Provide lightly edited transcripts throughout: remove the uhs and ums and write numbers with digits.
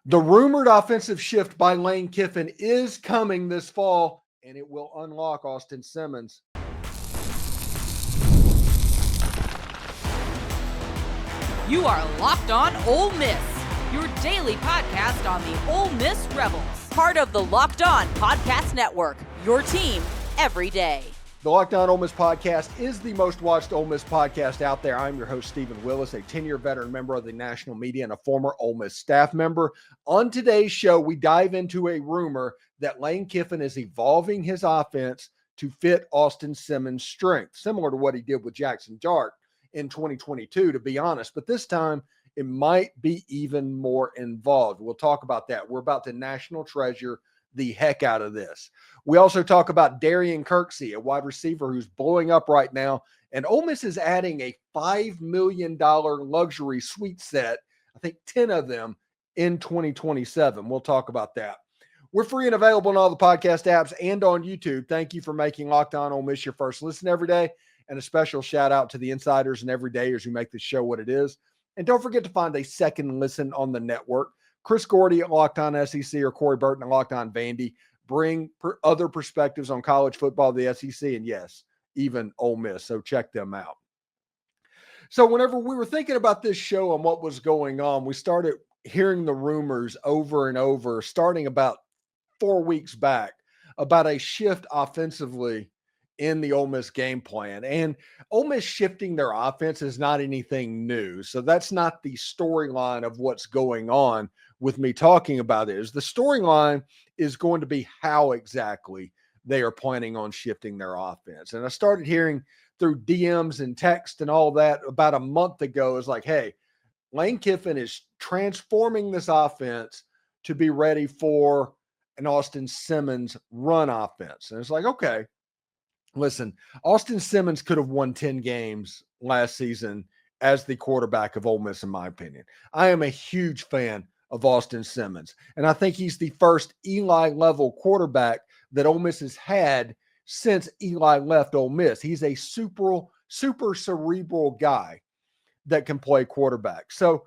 The rumored offensive shift by Lane Kiffin is coming this fall, and it will unlock Austin Simmons. You are Locked On Ole Miss, your daily podcast on the Ole Miss Rebels. Part of the Locked On Podcast Network, your team every day. The Locked On Ole Miss podcast is the most watched Ole Miss podcast out there. I'm your host, Steven Willis, a 10-year veteran member of the national media and a former Ole Miss staff member. On today's show, we dive into a rumor that Lane Kiffin is evolving his offense to fit Austin Simmons' strength, similar to what he did with Jackson Dart in 2022, to be honest. But this time, it might be even more involved. We'll talk about that. We're about to national treasure the heck out of this. We also talk about Darrion Kirksey, a wide receiver who's blowing up right now. And Ole Miss is adding a $5 million luxury suite set, I think 10 of them, in 2027. We'll talk about that. We're free and available on all the podcast apps and on YouTube. Thank you for making Locked On Ole Miss your first listen every day. And a special shout out to the insiders and everydayers who make this show what it is. And don't forget to find a second listen on the network. Chris Gordy at Locked On SEC or Corey Burton at Locked On Vandy bring other perspectives on college football, the SEC, and yes, even Ole Miss. So check them out. So whenever we were thinking about this show and what was going on, we started hearing the rumors over and over, starting about 4 weeks back, about a shift offensively in the Ole Miss game plan. And Ole Miss shifting their offense is not anything new. So that's not the storyline of what's going on with me talking about it. The storyline is going to be how exactly they are planning on shifting their offense. And I started hearing through DMs and text and all that about a month ago. Is like, hey, Lane Kiffin is transforming this offense to be ready for an Austin Simmons run offense. And it's like, okay, listen, Austin Simmons could have won 10 games last season as the quarterback of Ole Miss, in my opinion. I am a huge fan of Austin Simmons, and I think he's the first Eli-level quarterback that Ole Miss has had since Eli left Ole Miss. He's a super cerebral guy that can play quarterback. So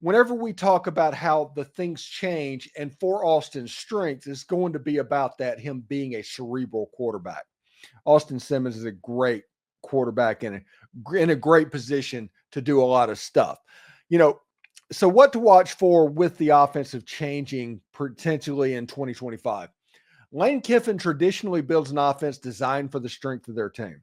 whenever we talk about how the things change, and for Austin's strength, it's going to be about that, him being a cerebral quarterback. Austin Simmons is a great quarterback and in a great position to do a lot of stuff. So what to watch for with the offensive changing potentially in 2025? Lane Kiffin traditionally builds an offense designed for the strength of their team.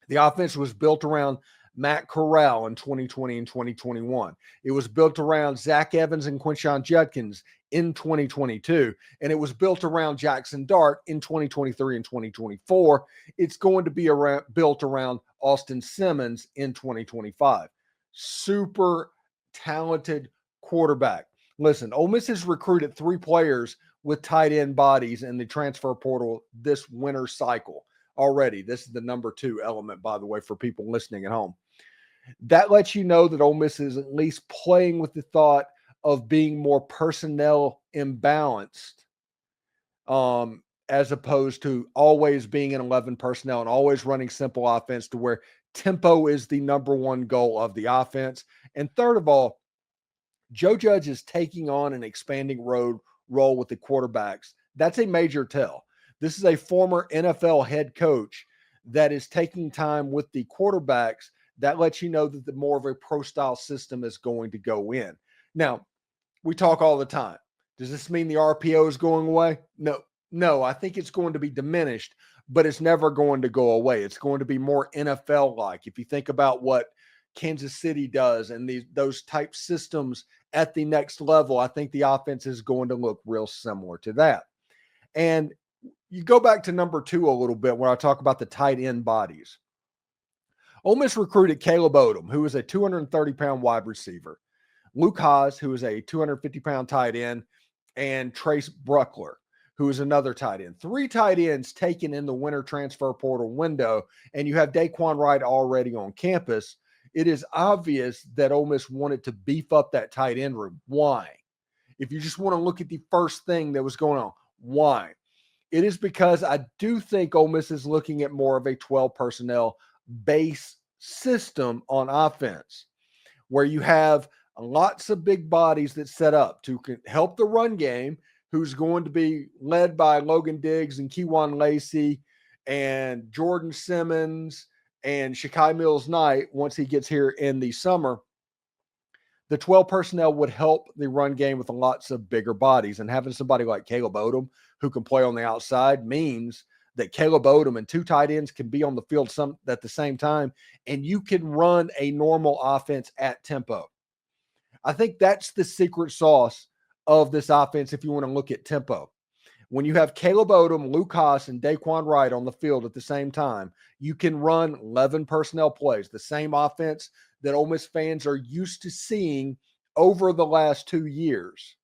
The offense was built around Matt Corral in 2020 and 2021. It was built around Zach Evans and Quinshon Judkins in 2022, and it was built around Jackson Dart in 2023 and 2024. It's going to be built around Austin Simmons in 2025. Super talented quarterback. Listen, Ole Miss has recruited 3 players with tight end bodies in the transfer portal this winter cycle already. This is the number 2 element, by the way, for people listening at home. That lets you know that Ole Miss is at least playing with the thought of being more personnel imbalanced, as opposed to always being in 11 personnel and always running simple offense, to where tempo is the number 1 goal of the offense. And third of all, Joe Judge is taking on an expanding role with the quarterbacks. That's a major tell. This is a former NFL head coach that is taking time with the quarterbacks. That lets you know that the more of a pro-style system is going to go in. Now, we talk all the time. Does this mean the RPO is going away? No, I think it's going to be diminished, but it's never going to go away. It's going to be more NFL-like. If you think about what Kansas City does and those type systems at the next level, I think the offense is going to look real similar to that. And you go back to number 2 a little bit where I talk about the tight end bodies. Ole Miss recruited Caleb Odom, who is a 230-pound wide receiver, Luke Haas, who is a 250-pound tight end, and Trace Bruckler, who is another tight end. 3 tight ends taken in the winter transfer portal window, and you have Daquan Wright already on campus. It is obvious that Ole Miss wanted to beef up that tight end room. Why? If you just want to look at the first thing that was going on, why? It is because I do think Ole Miss is looking at more of a 12 personnel base system on offense, where you have lots of big bodies that set up to help the run game, who's going to be led by Logan Diggs and Keywan Lacey and Jordan Simmons and Shakai Mills-Knight once he gets here in the summer. The 12 personnel would help the run game with lots of bigger bodies. And having somebody like Caleb Odom who can play on the outside means that Caleb Odom and 2 tight ends can be on the field at the same time, and you can run a normal offense at tempo. I think that's the secret sauce of this offense if you want to look at tempo. When you have Caleb Odom, Luke Haas, and Daquan Wright on the field at the same time, you can run 11 personnel plays, the same offense that Ole Miss fans are used to seeing over the last 2 years.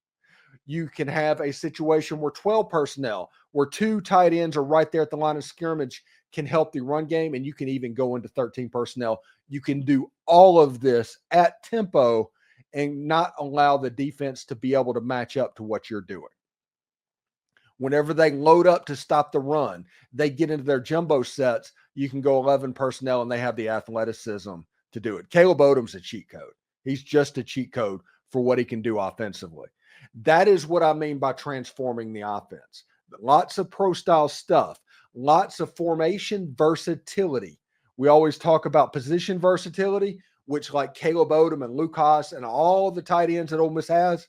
You can have a situation where 12 personnel, where 2 tight ends are right there at the line of scrimmage, can help the run game, and you can even go into 13 personnel. You can do all of this at tempo and not allow the defense to be able to match up to what you're doing. Whenever they load up to stop the run, they get into their jumbo sets, you can go 11 personnel, and they have the athleticism to do it. Caleb Odom's a cheat code. He's just a cheat code for what he can do offensively. That is what I mean by transforming the offense. Lots of pro-style stuff, lots of formation versatility. We always talk about position versatility, which like Caleb Odom and Luke Haas and all the tight ends that Ole Miss has,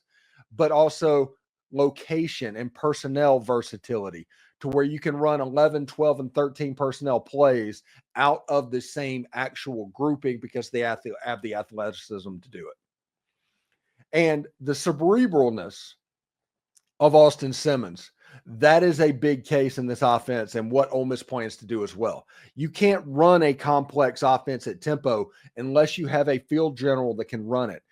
but also location and personnel versatility to where you can run 11, 12, and 13 personnel plays out of the same actual grouping because they have the athleticism to do it. And the cerebralness of Austin Simmons, that is a big case in this offense and what Ole Miss plans to do as well. You can't run a complex offense at tempo unless you have a field general that can run it.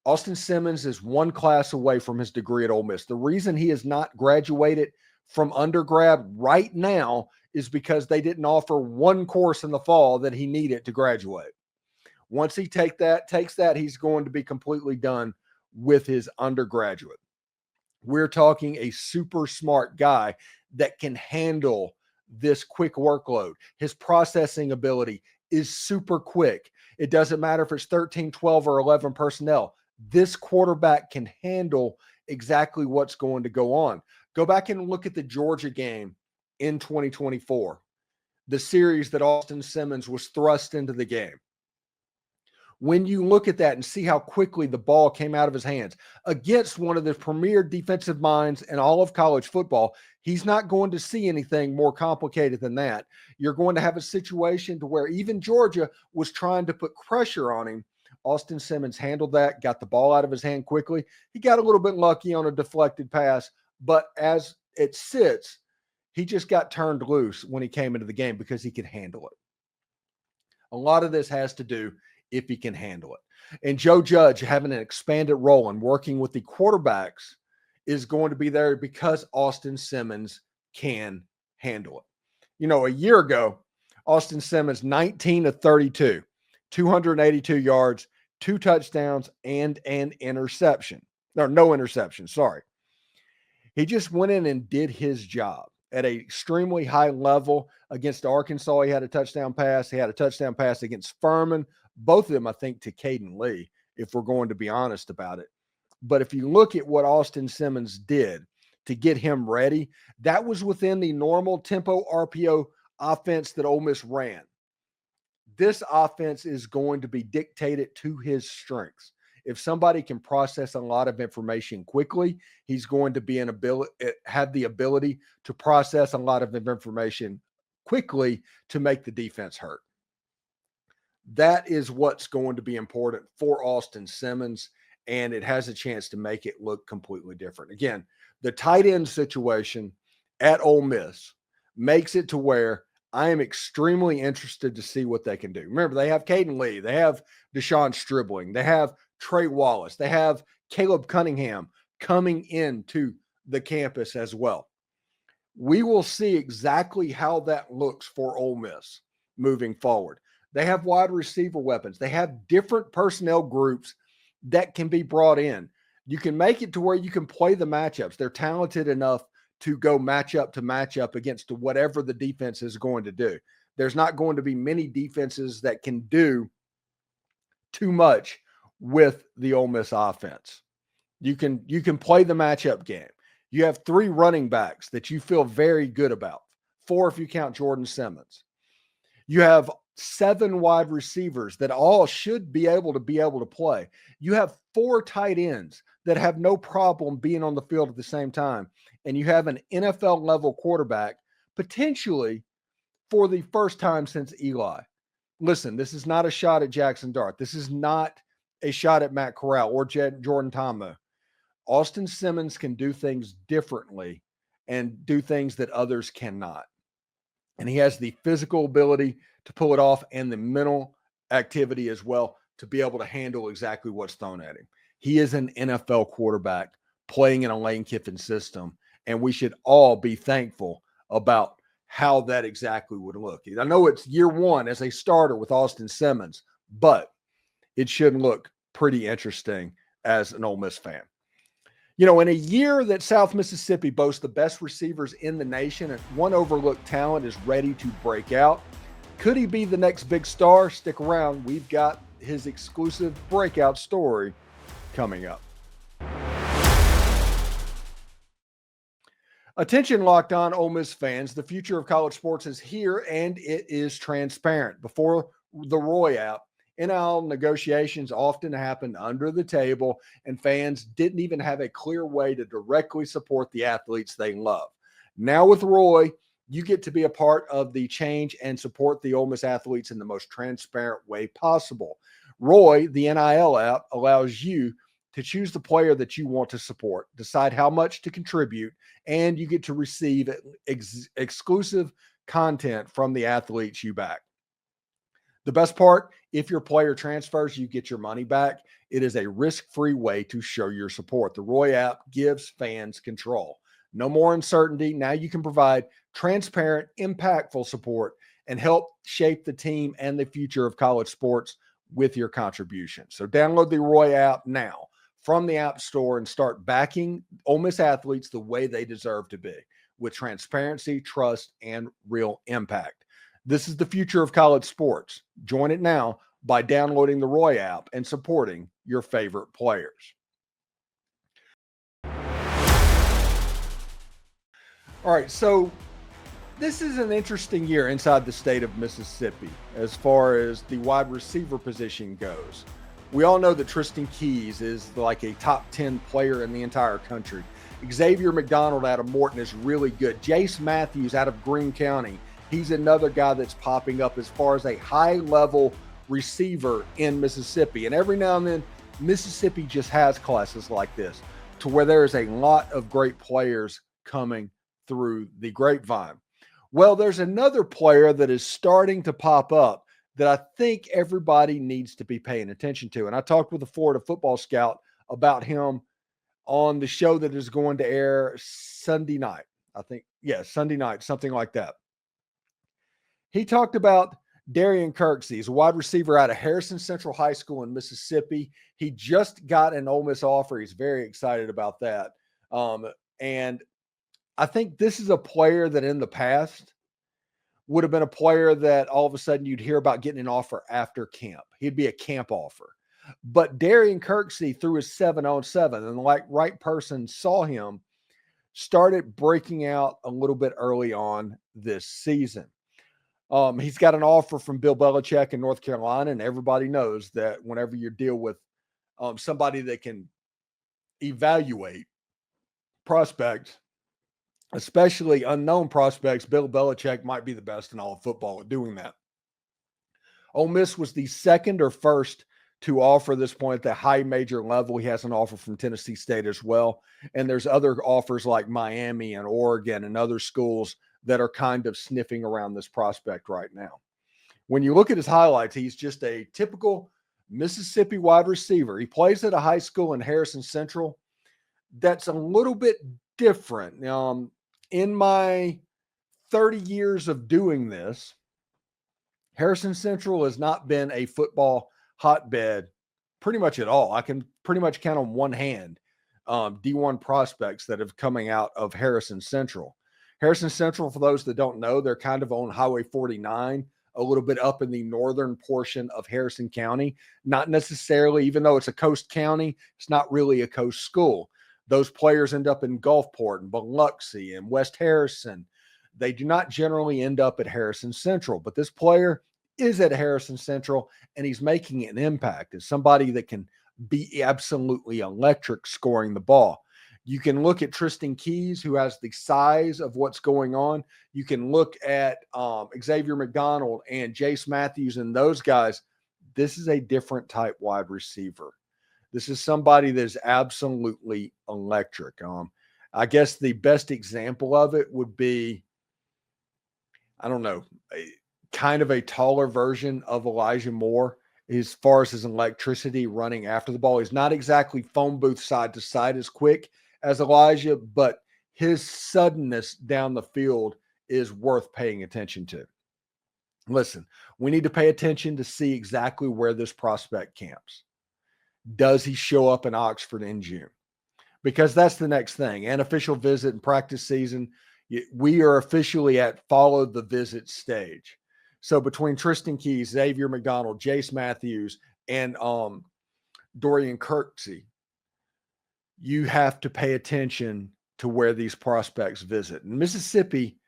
Austin Simmons is one class away from his degree at Ole Miss. The reason he has not graduated from undergrad right now is because they didn't offer one course in the fall that he needed to graduate. Once he takes that, he's going to be completely done with his undergraduate. We're talking a super smart guy that can handle this quick workload. His processing ability is super quick. It doesn't matter if it's 13, 12, or 11 personnel. This quarterback can handle exactly what's going to go on. Go back and look at the Georgia game in 2024, the series that Austin Simmons was thrust into the game. When you look at that and see how quickly the ball came out of his hands against one of the premier defensive minds in all of college football, he's not going to see anything more complicated than that. You're going to have a situation to where even Georgia was trying to put pressure on him. Austin Simmons handled that, got the ball out of his hand quickly. He got a little bit lucky on a deflected pass, but as it sits, he just got turned loose when he came into the game because he could handle it. A lot of this has to do if he can handle it. And Joe Judge having an expanded role and working with the quarterbacks is going to be there because Austin Simmons can handle it. You know, a year ago, Austin Simmons, 19 of 32, 282 yards, 2 touchdowns, and an interception. No interception, sorry. He just went in and did his job at an extremely high level. Against Arkansas, he had a touchdown pass. He had a touchdown pass against Furman. Both of them, I think, to Caden Lee, if we're going to be honest about it. But if you look at what Austin Simmons did to get him ready, that was within the normal tempo RPO offense that Ole Miss ran. This offense is going to be dictated to his strengths. If somebody can process a lot of information quickly, he's going to have the ability to process a lot of information quickly to make the defense hurt. That is what's going to be important for Austin Simmons, and it has a chance to make it look completely different. Again, the tight end situation at Ole Miss makes it to where I am extremely interested to see what they can do. Remember, they have Caden Lee, they have Deshaun Stribling, they have Trey Wallace, they have Caleb Cunningham coming into the campus as well. We will see exactly how that looks for Ole Miss moving forward. They have wide receiver weapons. They have different personnel groups that can be brought in. You can make it to where you can play the matchups. They're talented enough to go matchup to matchup against whatever the defense is going to do. There's not going to be many defenses that can do too much with the Ole Miss offense. You can play the matchup game. You have 3 running backs that you feel very good about. 4 if you count Jordan Simmons. You have 7 wide receivers that all should be able to play. You have 4 tight ends that have no problem being on the field at the same time. And you have an NFL level quarterback potentially for the first time since Eli. Listen, this is not a shot at Jackson Dart. This is not a shot at Matt Corral or Jordan Thomas. Austin Simmons can do things differently and do things that others cannot. And he has the physical ability to pull it off and the mental activity as well to be able to handle exactly what's thrown at him. He is an NFL quarterback playing in a Lane Kiffin system, and we should all be thankful about how that exactly would look. I know it's year 1 as a starter with Austin Simmons, but it should look pretty interesting as an Ole Miss fan. In a year that South Mississippi boasts the best receivers in the nation and one overlooked talent is ready to break out, could he be the next big star? Stick around. We've got his exclusive breakout story coming up. Attention, Locked On Ole Miss fans. The future of college sports is here, and it is transparent. Before the Roy app, NIL negotiations often happened under the table, and fans didn't even have a clear way to directly support the athletes they love. Now with Roy, you get to be a part of the change and support the Ole Miss athletes in the most transparent way possible. Roy, the NIL app, allows you to choose the player that you want to support, decide how much to contribute, and you get to receive exclusive content from the athletes you back. The best part, if your player transfers, you get your money back. It is a risk-free way to show your support. The Roy app gives fans control. No more uncertainty. Now you can provide transparent, impactful support and help shape the team and the future of college sports with your contribution. So download the Roy app now from the App Store and start backing Ole Miss athletes the way they deserve to be, with transparency, trust, and real impact. This is the future of college sports. Join it now by downloading the Roy app and supporting your favorite players. All right, so this is an interesting year inside the state of Mississippi as far as the wide receiver position goes. We all know that Tristan Keys is like a top 10 player in the entire country. Xavier McDonald out of Morton is really good. Jace Matthews out of Greene County, he's another guy that's popping up as far as a high-level receiver in Mississippi. And every now and then, Mississippi just has classes like this to where there is a lot of great players coming through the grapevine. Well, there's another player that is starting to pop up that I think everybody needs to be paying attention to. And I talked with a Florida football scout about him on the show that is going to air Sunday night. I think, Sunday night, something like that. He talked about Darrion Kirksey. He's a wide receiver out of Harrison Central High School in Mississippi. He just got an Ole Miss offer. He's very excited about that. And I think this is a player that in the past would have been a player that all of a sudden you'd hear about getting an offer after camp. He'd be a camp offer. But Darrion Kirksey, through his 7-on-7, and the right person saw him, started breaking out a little bit early on this season. He's got an offer from Bill Belichick in North Carolina, and everybody knows that whenever you deal with somebody that can evaluate prospects, especially unknown prospects, Bill Belichick might be the best in all of football at doing that. Ole Miss was the second or first to offer this point at the high major level. He has an offer from Tennessee State as well. And there's other offers like Miami and Oregon and other schools that are kind of sniffing around this prospect right now. When you look at his highlights, he's just a typical Mississippi wide receiver. He plays at a high school in Harrison Central that's a little bit different. In my 30 years of doing this, Harrison Central has not been a football hotbed pretty much at all. I can pretty much count on one hand D1 prospects that have coming out of Harrison Central. Harrison Central, for those that don't know, they're kind of on Highway 49 a little bit up in the northern portion of Harrison County. Not necessarily, even though it's a coast county, it's not really a coast school. Those players end up in Gulfport and Biloxi and West Harrison. They do not generally end up at Harrison Central, but this player is at Harrison Central, and he's making an impact as somebody that can be absolutely electric scoring the ball. You can look at Tristan Keys, who has the size of what's going on. You can look at Xavier McDonald and Jace Matthews and those guys. This is a different type wide receiver. This is somebody that is absolutely electric. I guess the best example of it would be, I don't know, kind of a taller version of Elijah Moore as far as his electricity running after the ball. He's not exactly phone booth side to side as quick as Elijah, but his suddenness down the field is worth paying attention to. Listen, we need to pay attention to see exactly where this prospect camps. Does he show up in Oxford in June? Because that's the next thing. An official visit and practice season. We are officially at follow the visit stage. So between Tristan Keys, Xavier McDonald, Jace Matthews, and Darrion Kirksey, you have to pay attention to where these prospects visit. In Mississippi,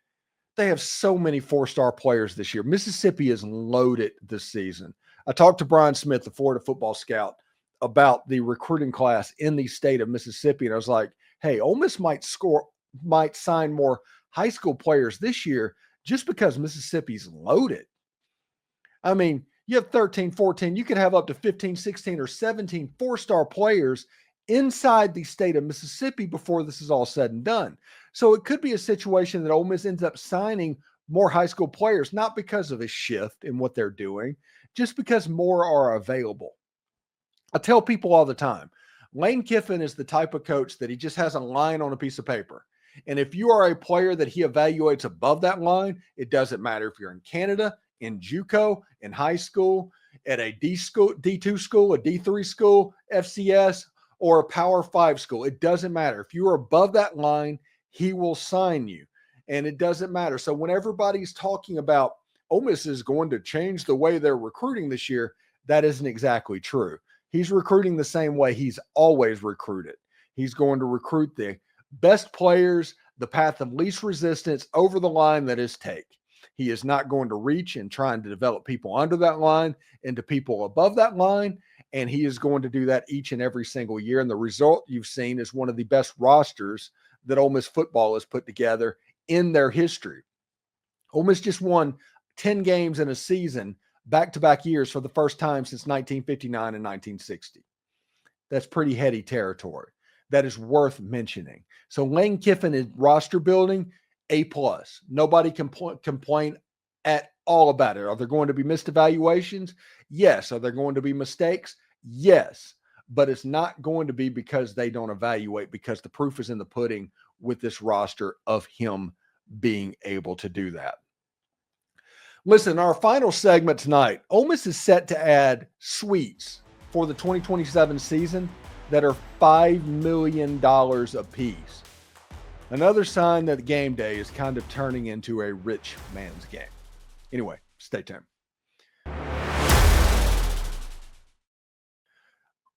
they have so many four-star players this year. Mississippi is loaded this season. I talked to Brian Smith, the Florida football scout, about the recruiting class in the state of Mississippi. And I was like, hey, Ole Miss might sign more high school players this year just because Mississippi's loaded. I mean, you have 13, 14, you could have up to 15, 16, or 17 four-star players inside the state of Mississippi before this is all said and done. So it could be a situation that Ole Miss ends up signing more high school players, not because of a shift in what they're doing, just because more are available. I tell people all the time, Lane Kiffin is the type of coach that he just has a line on a piece of paper. And if you are a player that he evaluates above that line, it doesn't matter if you're in Canada, in JUCO, in high school, at a D2 school, a D3 school, FCS, or a Power 5 school. It doesn't matter. If you are above that line, he will sign you. And it doesn't matter. So when everybody's talking about Ole Miss is going to change the way they're recruiting this year, that isn't exactly true. He's recruiting the same way he's always recruited. He's going to recruit the best players, the path of least resistance over the line that is take. He is not going to reach and trying to develop people under that line into people above that line. And he is going to do that each and every single year. And the result you've seen is one of the best rosters that Ole Miss football has put together in their history. Ole Miss just won 10 games in a season, back-to-back years for the first time since 1959 and 1960. That's pretty heady territory. That is worth mentioning. So Lane Kiffin is roster building, A+. Nobody can complain at all about it. Are there going to be missed evaluations? Yes. Are there going to be mistakes? Yes. But it's not going to be because they don't evaluate, because the proof is in the pudding with this roster of him being able to do that. Listen, our final segment tonight, Ole Miss is set to add suites for the 2027 season that are $5 million apiece. Another sign that game day is kind of turning into a rich man's game. Anyway, stay tuned.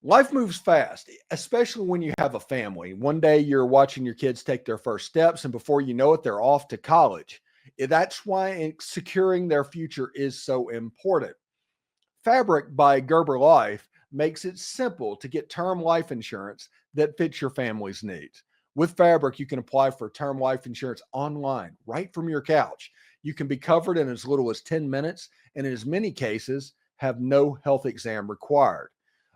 Life moves fast, especially when you have a family. One day you're watching your kids take their first steps, and before you know it, they're off to college. That's why securing their future is so important. Fabric by Gerber Life makes it simple to get term life insurance that fits your family's needs. With Fabric, you can apply for term life insurance online, right from your couch. You can be covered in as little as 10 minutes, and in as many cases, have no health exam required.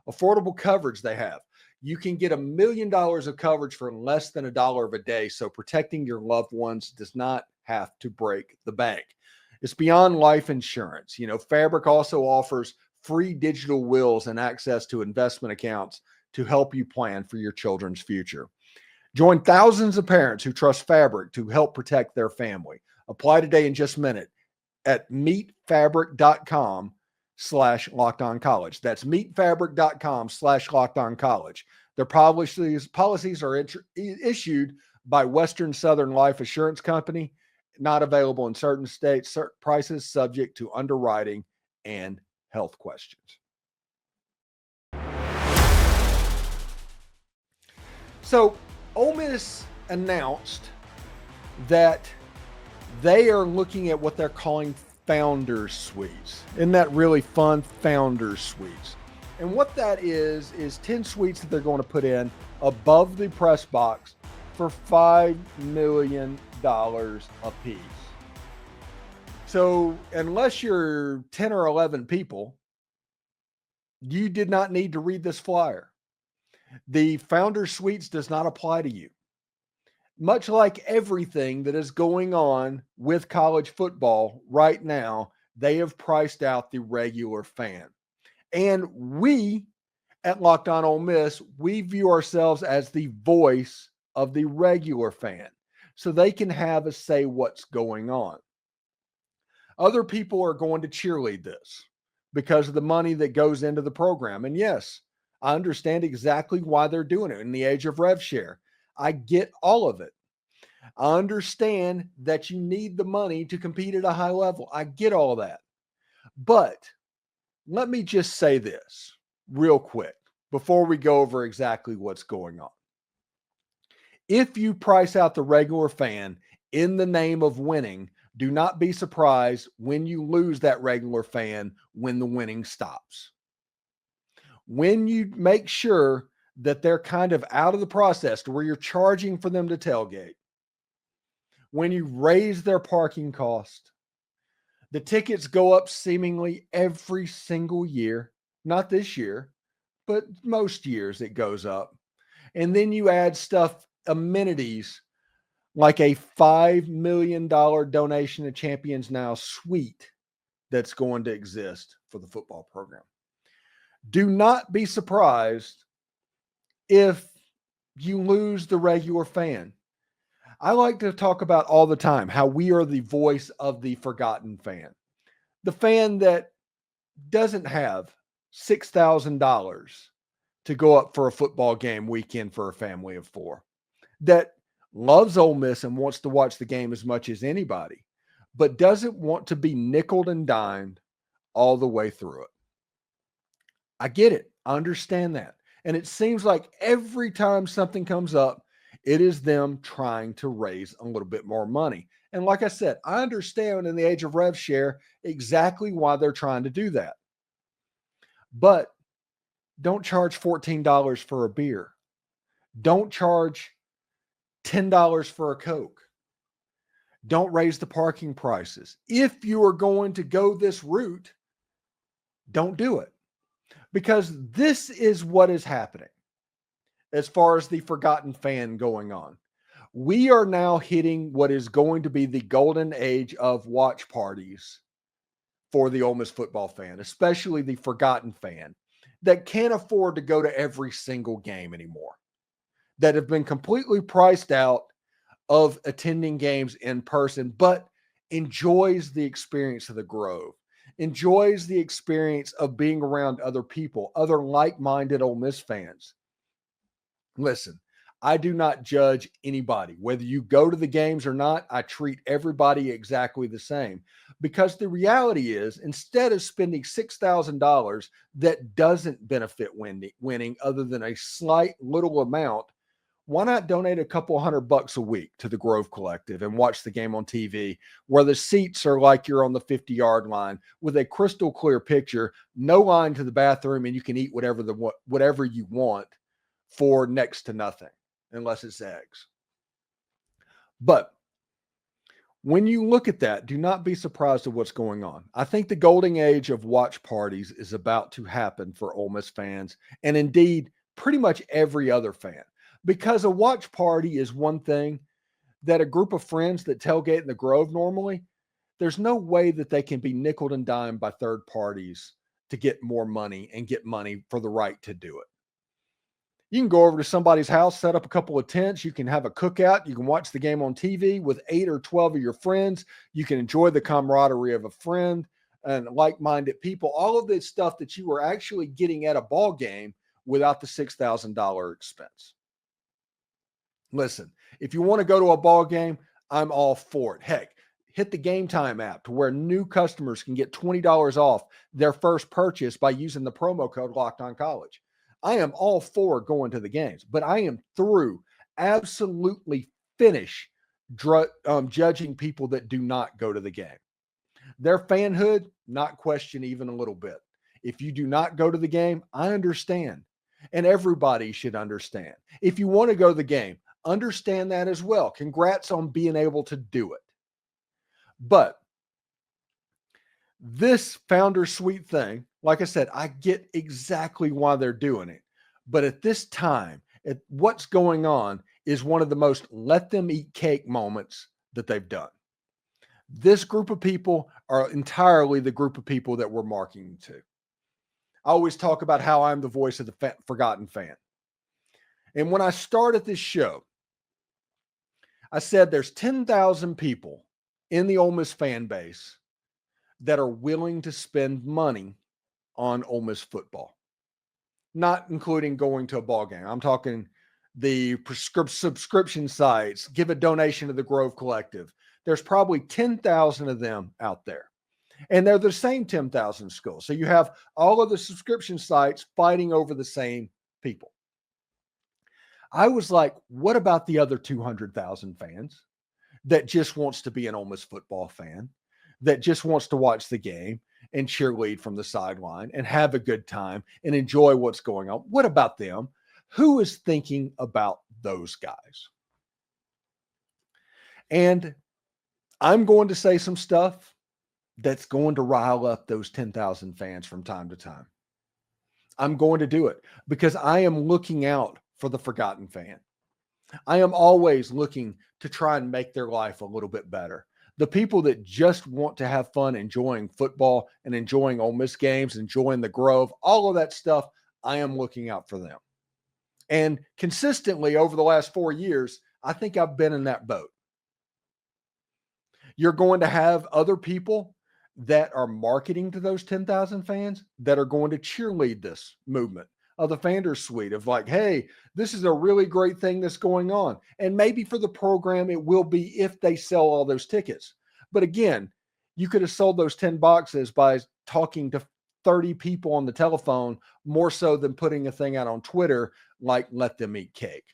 Affordable coverage they have. You can get $1 million of coverage for less than $1 a day, so protecting your loved ones does not have to break the bank. It's beyond life insurance. You know, Fabric also offers free digital wills and access to investment accounts to help you plan for your children's future. Join thousands of parents who trust Fabric to help protect their family. Apply today in just a minute at meetfabric.com/lockedoncollege. That's meetfabric.com/lockedoncollege. Their policies are issued by Western Southern Life Assurance Company, not available in certain states, certain prices subject to underwriting and health questions. So Ole Miss announced that they are looking at what they're calling Founders Suites. Isn't that really fun? Founders Suites. And what that is 10 suites that they're going to put in above the press box for $5 million a piece. So unless you're 10 or 11 people, you did not need to read this flyer. The Founders Suites does not apply to you. Much like everything that is going on with college football right now, they have priced out the regular fan. And we at Locked On Ole Miss, we view ourselves as the voice of the regular fan, so they can have a say what's going on. Other people are going to cheerlead this because of the money that goes into the program. And yes, I understand exactly why they're doing it in the age of rev share. I get all of it. I understand that you need the money to compete at a high level. I get all that. But let me just say this real quick before we go over exactly what's going on. If you price out the regular fan in the name of winning, do not be surprised when you lose that regular fan when the winning stops. When you make sure that they're kind of out of the process to where you're charging for them to tailgate, when you raise their parking cost, the tickets go up seemingly every single year, not this year, but most years it goes up. And then you add stuff, amenities, like a $5 million donation to Champions Now suite that's going to exist for the football program. Do not be surprised if you lose the regular fan. I like to talk about all the time how we are the voice of the forgotten fan. The fan that doesn't have $6,000 to go up for a football game weekend for a family of four. That loves Ole Miss and wants to watch the game as much as anybody, but doesn't want to be nickeled and dimed all the way through it. I get it. I understand that. And it seems like every time something comes up, it is them trying to raise a little bit more money. And like I said, I understand in the age of rev share exactly why they're trying to do that. But don't charge $14 for a beer. Don't charge $10 for a Coke. Don't raise the parking prices. If you are going to go this route, don't do it. Because this is what is happening as far as the forgotten fan going on. We are now hitting what is going to be the golden age of watch parties for the Ole Miss football fan, especially the forgotten fan that can't afford to go to every single game anymore, that have been completely priced out of attending games in person, but enjoys the experience of the Grove, enjoys the experience of being around other people, other like-minded Ole Miss fans. Listen, I do not judge anybody. Whether you go to the games or not, I treat everybody exactly the same. Because the reality is, instead of spending $6,000 that doesn't benefit winning other than a slight little amount, why not donate a couple $100 a week to the Grove Collective and watch the game on TV where the seats are like you're on the 50-yard line with a crystal clear picture, no line to the bathroom, and you can eat whatever you want for next to nothing, unless it's eggs. But when you look at that, do not be surprised at what's going on. I think the golden age of watch parties is about to happen for Ole Miss fans, and indeed pretty much every other fan. Because a watch party is one thing that a group of friends that tailgate in the Grove normally, there's no way that they can be nickeled and dimed by third parties to get more money and get money for the right to do it. You can go over to somebody's house, set up a couple of tents. You can have a cookout. You can watch the game on TV with 8 or 12 of your friends. You can enjoy the camaraderie of a friend and like-minded people. All of this stuff that you were actually getting at a ball game without the $6,000 expense. Listen, if you want to go to a ball game, I'm all for it. Heck, hit the Game Time app to where new customers can get $20 off their first purchase by using the promo code Locked On College. I am all for going to the games, but I am through, absolutely finish judging people that do not go to the game. Their fanhood, not question even a little bit. If you do not go to the game, I understand. And everybody should understand. If you want to go to the game, understand that as well. Congrats on being able to do it. But this founder suite thing, like I said, I get exactly why they're doing it. But at this time, what's going on is one of the most let them eat cake moments that they've done. This group of people are entirely the group of people that we're marketing to. I always talk about how I'm the voice of the forgotten fan. And when I started this show, I said there's 10,000 people in the Ole Miss fan base that are willing to spend money on Ole Miss football, not including going to a ball game. I'm talking the subscription sites, give a donation to the Grove Collective. There's probably 10,000 of them out there. And they're the same 10,000 schools. So you have all of the subscription sites fighting over the same people. I was like, what about the other 200,000 fans that just wants to be an Ole Miss football fan, that just wants to watch the game and cheerlead from the sideline and have a good time and enjoy what's going on? What about them? Who is thinking about those guys? And I'm going to say some stuff that's going to rile up those 10,000 fans from time to time. I'm going to do it because I am looking out for the forgotten fan. I am always looking to try and make their life a little bit better. The people that just want to have fun enjoying football and enjoying Ole Miss games, enjoying the Grove, all of that stuff, I am looking out for them. And consistently over the last 4 years, I think I've been in that boat. You're going to have other people that are marketing to those 10,000 fans that are going to cheerlead this movement of the Founder Suite of like, hey, this is a really great thing that's going on. And maybe for the program, it will be if they sell all those tickets. But again, you could have sold those 10 boxes by talking to 30 people on the telephone more so than putting a thing out on Twitter like let them eat cake.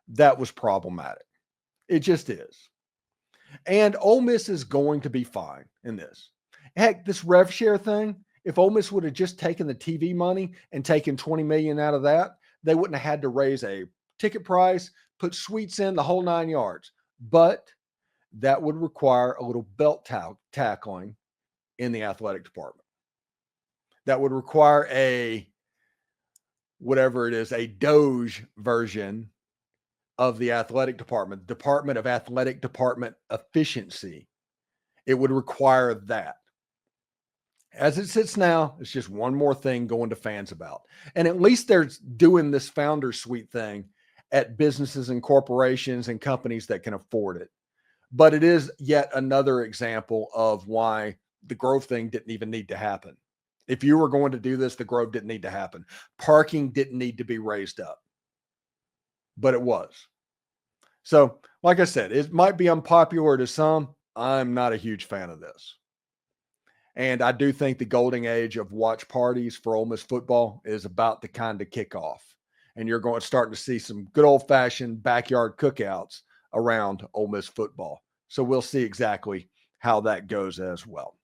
That was problematic. It just is. And Ole Miss is going to be fine in this. Heck, this rev share thing, if Ole Miss would have just taken the TV money and taken $20 million out of that, they wouldn't have had to raise a ticket price, put suites in, the whole 9 yards. But that would require a little belt tackling in the athletic department. That would require a Doge version of the athletic department, Department of Athletic Department Efficiency. It would require that. As it sits now, it's just one more thing going to fans about. And at least they're doing this Founder Suite thing at businesses and corporations and companies that can afford it. But it is yet another example of why the Grove thing didn't even need to happen. If you were going to do this, the Grove didn't need to happen. Parking didn't need to be raised up. But it was. So, like I said, it might be unpopular to some. I'm not a huge fan of this. And I do think the golden age of watch parties for Ole Miss football is about to kind of kick off. And you're starting to see some good old-fashioned backyard cookouts around Ole Miss football. So we'll see exactly how that goes as well.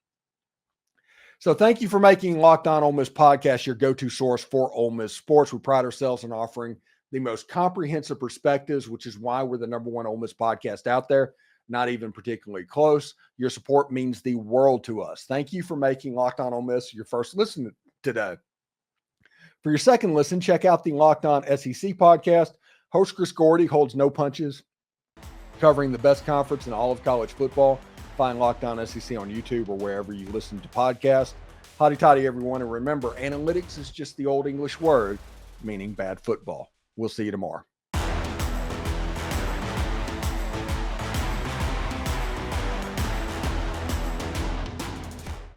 So thank you for making Locked On Ole Miss podcast your go-to source for Ole Miss sports. We pride ourselves on offering the most comprehensive perspectives, which is why we're the number one Ole Miss podcast out there. Not even particularly close. Your support means the world to us. Thank you for making Locked On Ole Miss your first listen today. For your second listen, check out the Locked On SEC podcast. Host Chris Gordy holds no punches, covering the best conference in all of college football. Find Locked On SEC on YouTube or wherever you listen to podcasts. Hotty toddy, everyone. And remember, analytics is just the old English word meaning bad football. We'll see you tomorrow.